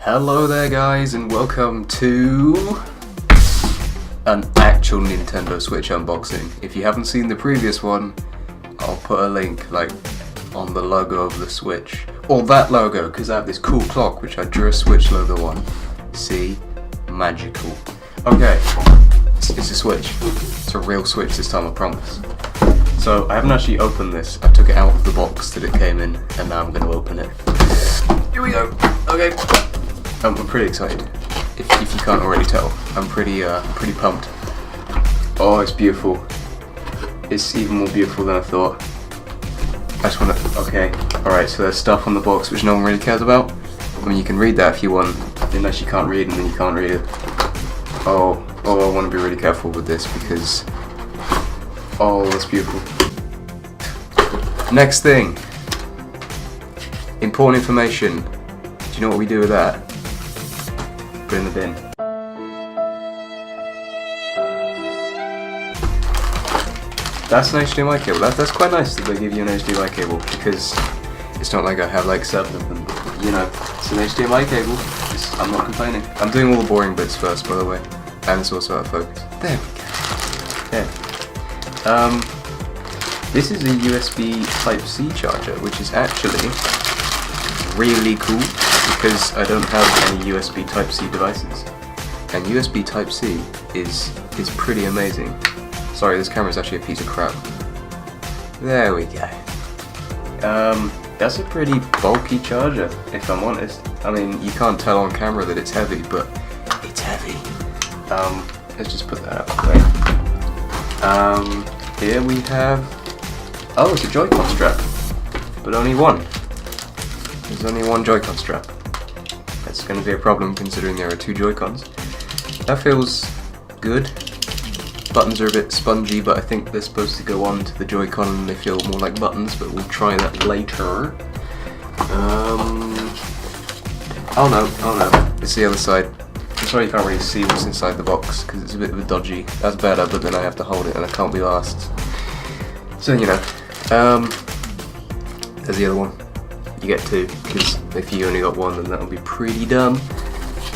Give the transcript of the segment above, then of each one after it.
Hello there guys and welcome to an actual Nintendo Switch unboxing. If you haven't seen the previous one, I'll put a link on the logo of the Switch. Or that logo, because I have this cool clock which I drew a Switch logo on. See? Magical. Okay, it's a Switch. It's a real Switch this time, I promise. So I haven't actually opened this. I took it out of the box that it came in and now I'm going to open it. Here we go. Okay. I'm pretty excited. If you can't already tell, I'm pretty pumped. Oh, it's beautiful. It's even more beautiful than I thought. I just want to. Okay. All right. So there's stuff on the box which no one really cares about. I mean, you can read that if you want, unless you can't read, and then you can't read it. Oh, I want to be really careful with this because. Oh, that's beautiful. Next thing. Important information. Do you know what we do with that? Put it in the bin. That's an HDMI cable. That's quite nice that they give you an HDMI cable because it's not like I have like 7 of them. You know, it's an HDMI cable. I'm not complaining. I'm doing all the boring bits first, by the way, and it's also out of focus. There we go. Okay. This is a USB Type-C charger, which is actually really cool because I don't have any USB Type-C devices, and USB Type-C is pretty amazing. Sorry, this camera is actually a piece of crap. There we go. That's a pretty bulky charger, if I'm honest. I mean, you can't tell on camera that it's heavy, but it's heavy. Let's just put that out of the way. Here we have. Oh, it's a Joy-Con strap, but only one. There's only one Joy-Con strap. That's going to be a problem considering there are 2 Joy-Cons. That feels good. Buttons are a bit spongy, but I think they're supposed to go on to the Joy-Con and they feel more like buttons, but we'll try that later. Oh no, it's the other side. I'm sorry you can't really see what's inside the box because it's a bit of a dodgy. That's better, but then I have to hold it and I can't be last. So, you know. There's the other one. You get 2, because if you only got 1 then that would be pretty dumb.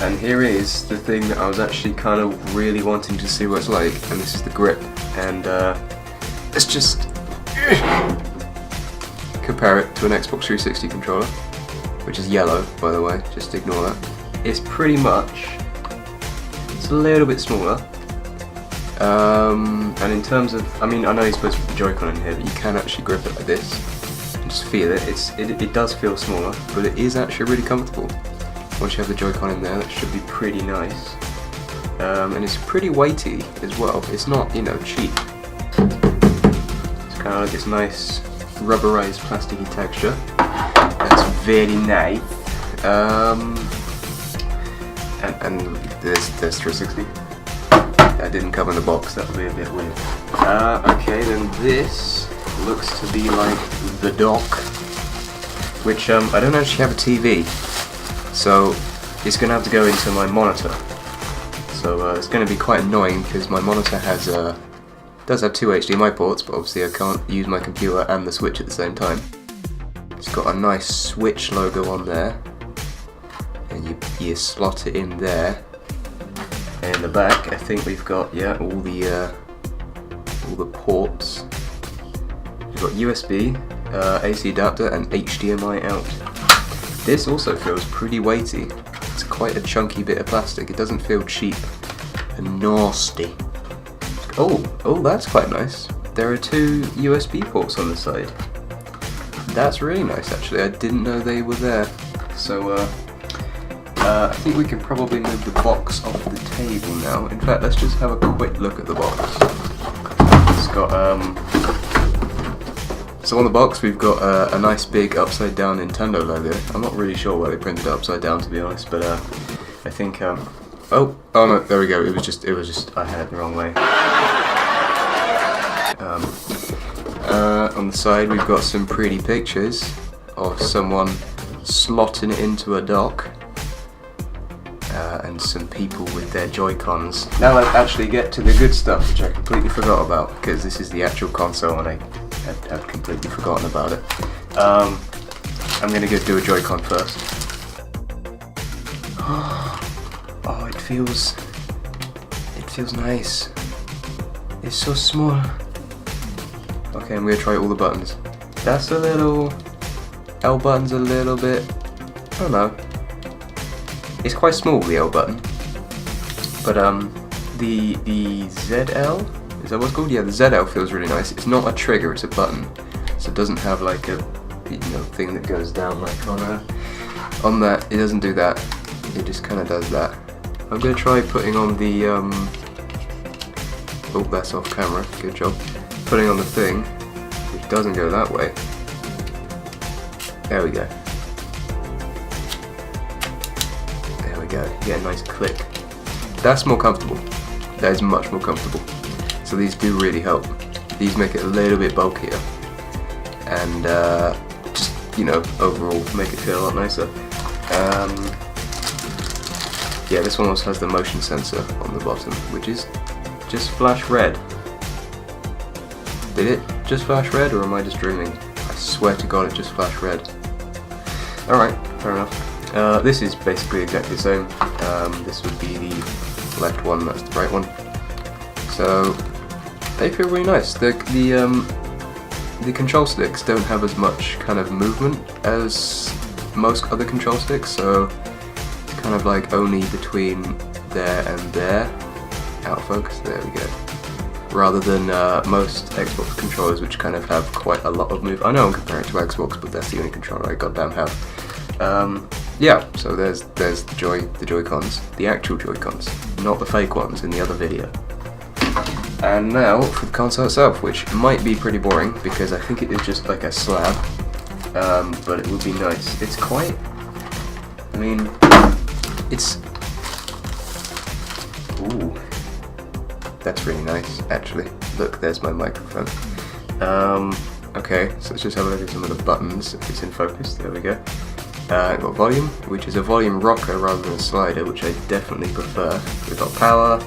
And here is the thing that I was actually kind of really wanting to see what it's like, and this is the grip. And let's just compare it to an Xbox 360 controller, which is yellow, by the way, just ignore that. It's pretty much, it's a little bit smaller. And in terms of, I mean, I know you're supposed to put the Joy-Con in here, but you can actually grip it like this. And just feel it. It does feel smaller, but it is actually really comfortable. Once you have the Joy-Con in there, that should be pretty nice. And it's pretty weighty as well. It's not, you know, cheap. It's kind of like this nice rubberized plasticky texture. That's very nice. And there's 360. That didn't come in the box, that would be a bit weird. Okay, then this looks to be like the dock, which I don't actually have a TV, so it's going to have to go into my monitor. So it's going to be quite annoying because my monitor does have 2 HDMI ports, but obviously I can't use my computer and the Switch at the same time. It's got a nice Switch logo on there, and you slot it in there. And in the back, I think we've got all the ports. We've got USB, AC adapter, and HDMI out. This also feels pretty weighty. It's quite a chunky bit of plastic. It doesn't feel cheap and nasty. Oh, that's quite nice. There are 2 USB ports on the side. That's really nice, actually. I didn't know they were there. So. I think we can probably move the box off the table now. In fact, let's just have a quick look at the box. It's got, so on the box we've got a nice big upside down Nintendo logo. I'm not really sure why they printed it upside down, to be honest, but I think, oh no, there we go. It was just I had it the wrong way. On the side we've got some pretty pictures of someone slotting it into a dock. And some people with their Joy-Cons. Now let's actually get to the good stuff, which I completely forgot about, because this is the actual console and I had completely forgotten about it. I'm going to go do a Joy-Con first. Oh, it feels nice. It's so small. Okay, I'm gonna try all the buttons. That's a little, L button's a little bit, I don't know. It's quite small, the L button. But the ZL, is that what it's called? Yeah, the ZL feels really nice. It's not a trigger, it's a button. So it doesn't have like a thing that goes down like on that. It doesn't do that. It just kind of does that. I'm gonna try putting on the oh, that's off camera. Good job. Putting on the thing, which doesn't go that way. There we go. There we go. You get a nice click. That's more comfortable. That is much more comfortable. So these do really help. These make it a little bit bulkier, and just overall make it feel a lot nicer. Yeah, this one also has the motion sensor on the bottom, which is just flash red. Did it just flash red, or am I just dreaming? I swear to God, it just flashed red. Alright, fair enough. This is basically exactly the same. This would be the left one, that's the right one. So they feel really nice. The control sticks don't have as much kind of movement as most other control sticks, so it's kind of like only between there and there. Out of focus, there we go. Rather than most Xbox controllers, which kind of have quite a lot of movement. I know I'm comparing it to Xbox, but that's the only controller I goddamn have. Yeah, so there's the Joy-Cons, the actual Joy-Cons, not the fake ones in the other video. And now for the console itself, which might be pretty boring because I think it is just like a slab, but it would be nice. It's quite, I mean, it's, ooh, that's really nice actually. Look, there's my microphone. Okay, so let's just have a look at some of the buttons if it's in focus. There we go. We've got volume, which is a volume rocker rather than a slider, which I definitely prefer. We've got power,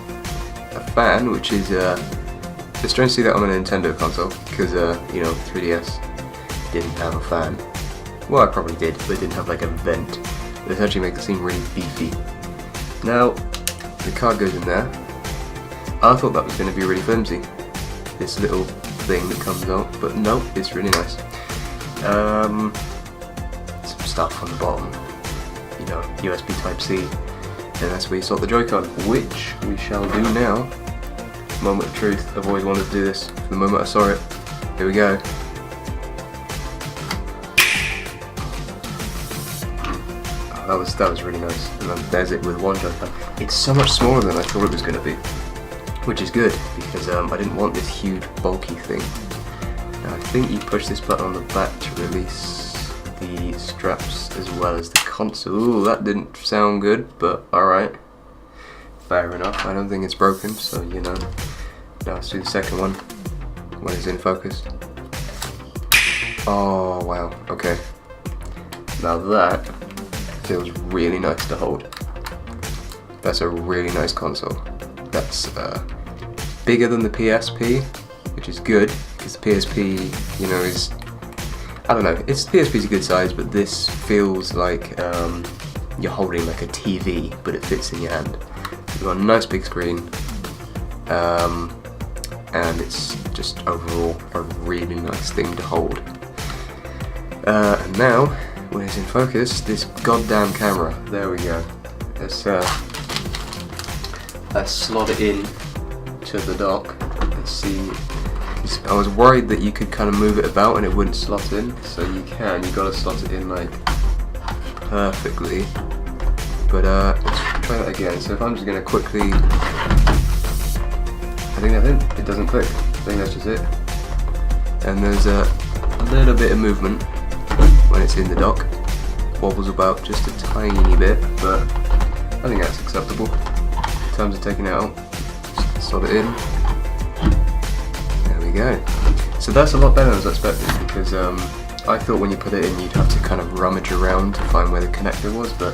a fan, which is it's strange to see that on a Nintendo console because 3DS didn't have a fan. Well, I probably did, but it didn't have like a vent. This actually makes it seem really beefy. Now the card goes in there. I thought that was going to be really flimsy, this little thing that comes out, but no, it's really nice. Some stuff on the bottom, USB Type-C, and that's where you slot the Joy-Con, which we shall do now. Moment of truth, I've always wanted to do this from the moment I saw it. Here we go. Oh, that was really nice. And then there's it with one Joy-Con. It's so much smaller than I thought it was going to be, which is good because I didn't want this huge bulky thing. Now I think you push this button on the back to release the straps as well as the console. Ooh, that didn't sound good, but alright. Fair enough, I don't think it's broken, so Now let's do the second one when it's in focus. Oh wow, okay. Now that feels really nice to hold. That's a really nice console. That's bigger than the PSP, which is good because the PSP, is, I don't know, the PSP's a good size, but this feels like you're holding like a TV, but it fits in your hand. You've got a nice big screen, and it's just overall a really nice thing to hold. And now, when it's in focus, this goddamn camera, there we go. Let's slot it in to the dock. Let's see. I was worried that you could kind of move it about and it wouldn't slot in, so you can. You gotta slot it in like perfectly. But let's try that again. So if I'm just gonna quickly, I think that's it. It doesn't click. I think that's just it. And there's a little bit of movement when it's in the dock. Wobbles about just a tiny bit, but I think that's acceptable. In terms of taking it out, just slot it in. There we go. So that's a lot better than I was expecting because I thought when you put it in you'd have to kind of rummage around to find where the connector was, but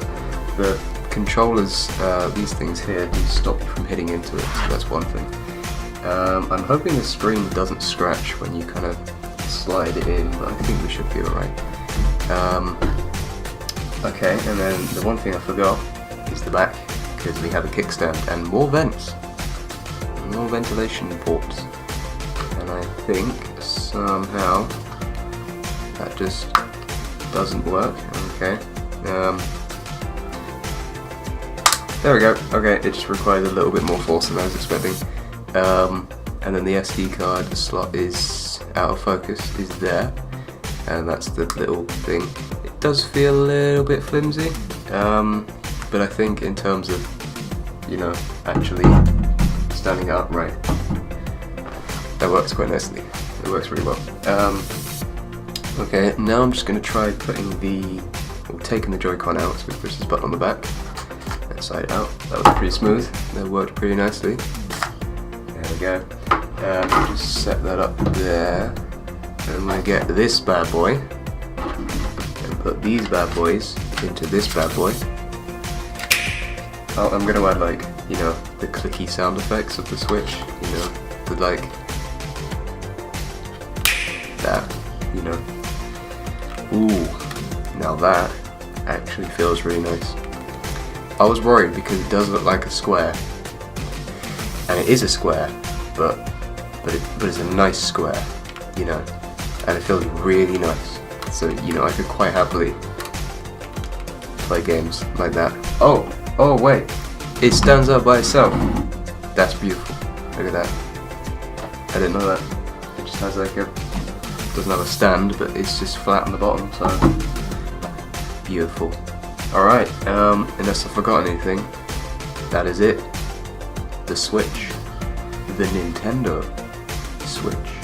the controllers, these things here, do stop you from hitting into it, so that's one thing. I'm hoping the screen doesn't scratch when you kind of slide it in, but I think we should be alright. Okay, and then the one thing I forgot is the back because we have a kickstand and more vents, more ventilation ports, and I think somehow that just doesn't work. Okay. There we go. Okay, it just required a little bit more force than I was expecting. And then the SD card slot is out of focus, is there, and that's the little thing. It does feel a little bit flimsy, but I think in terms of, you know, actually standing upright, that works quite nicely. It works really well. Okay, now I'm just going to try taking the Joy-Con out, so we push this button on the back, and side out. That was pretty smooth, that worked pretty nicely. There we go. Just set that up there, and I'm going to get this bad boy, and put these bad boys into this bad boy. Oh, I'm going to add, like, you know, the clicky sound effects of the Switch, you know, the like, that, you know. Ooh, now that actually feels really nice. I was worried because it does look like a square, and it is a square, but it's a nice square, you know, and it feels really nice. So, you know, I could quite happily play games like that. Oh wait, it stands up by itself. That's beautiful. Look at that. I didn't know that. It just has like doesn't have a stand, but it's just flat on the bottom, so beautiful. Alright, unless I forgot anything, that is it. The Switch. The Nintendo Switch.